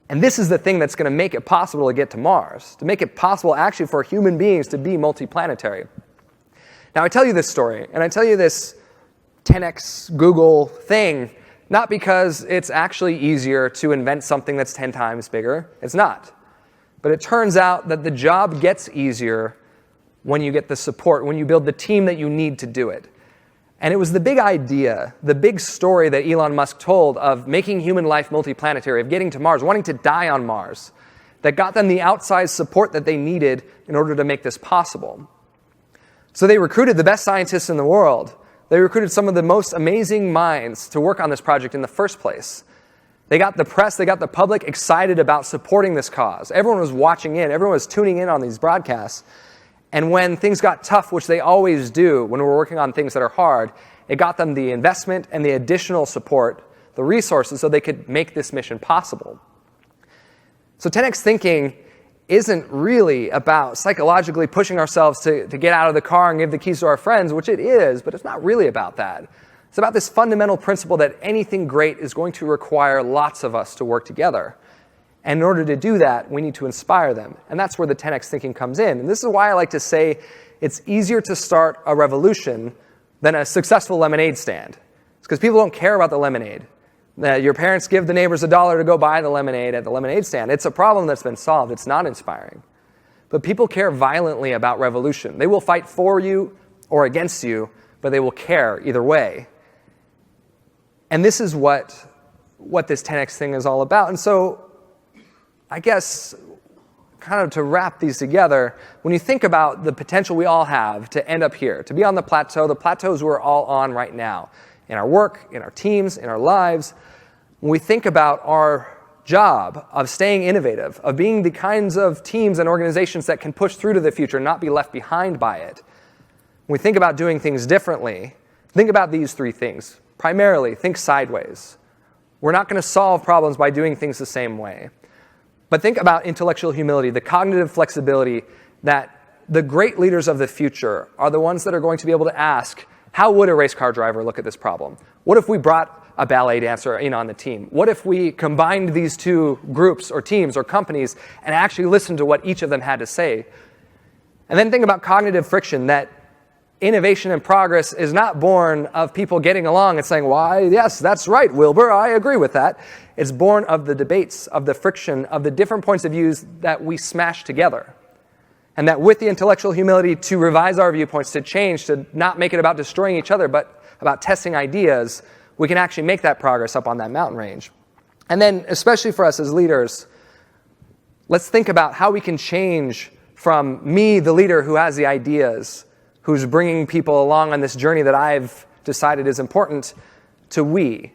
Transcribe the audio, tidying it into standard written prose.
And this is the thing that's going to make it possible to get to Mars, to make it possible actually for human beings to be multiplanetary. Now, I tell you this story, and I tell you this 10x Google thing, not because it's actually easier to invent something that's 10 times bigger. It's not. But it turns out that the job gets easier when you get the support, when you build the team that you need to do it. And it was the big idea, the big story that Elon Musk told of making human life multiplanetary, of getting to Mars, wanting to die on Mars, that got them the outsized support that they needed in order to make this possible. So they recruited the best scientists in the world. They recruited some of the most amazing minds to work on this project in the first place. They got the press, they got the public excited about supporting this cause. Everyone was watching in, everyone was tuning in on these broadcasts. And when things got tough, which they always do when we're working on things that are hard, it got them the investment and the additional support, the resources, so they could make this mission possible. So 10x thinking isn't really about psychologically pushing ourselves to get out of the car and give the keys to our friends, which it is, but it's not really about that. It's about this fundamental principle that anything great is going to require lots of us to work together. And in order to do that, we need to inspire them. And that's where the 10x thinking comes in. And this is why I like to say it's easier to start a revolution than a successful lemonade stand. It's because people don't care about the lemonade. Your parents give the neighbors $1 to go buy the lemonade at the lemonade stand. It's a problem that's been solved. It's not inspiring. But people care violently about revolution. They will fight for you or against you, but they will care either way. And this is what this 10x thing is all about. And so I guess, kind of to wrap these together, when you think about the potential we all have to end up here, to be on the plateaus we're all on right now, in our work, in our teams, in our lives, when we think about our job of staying innovative, of being the kinds of teams and organizations that can push through to the future and not be left behind by it, when we think about doing things differently, think about these three things. Primarily, think sideways. We're not going to solve problems by doing things the same way. But think about intellectual humility, the cognitive flexibility that the great leaders of the future are the ones that are going to be able to ask, how would a race car driver look at this problem? What if we brought a ballet dancer in on the team? What if we combined these two groups or teams or companies and actually listened to what each of them had to say? And then think about cognitive friction, that innovation and progress is not born of people getting along and saying, why, yes, that's right, Wilbur, I agree with that. It's born of the debates, of the friction, of the different points of views that we smash together. And that with the intellectual humility to revise our viewpoints, to change, to not make it about destroying each other, but about testing ideas, we can actually make that progress up on that mountain range. And then, especially for us as leaders, let's think about how we can change from me, the leader who has the ideas, who's bringing people along on this journey that I've decided is important, to we,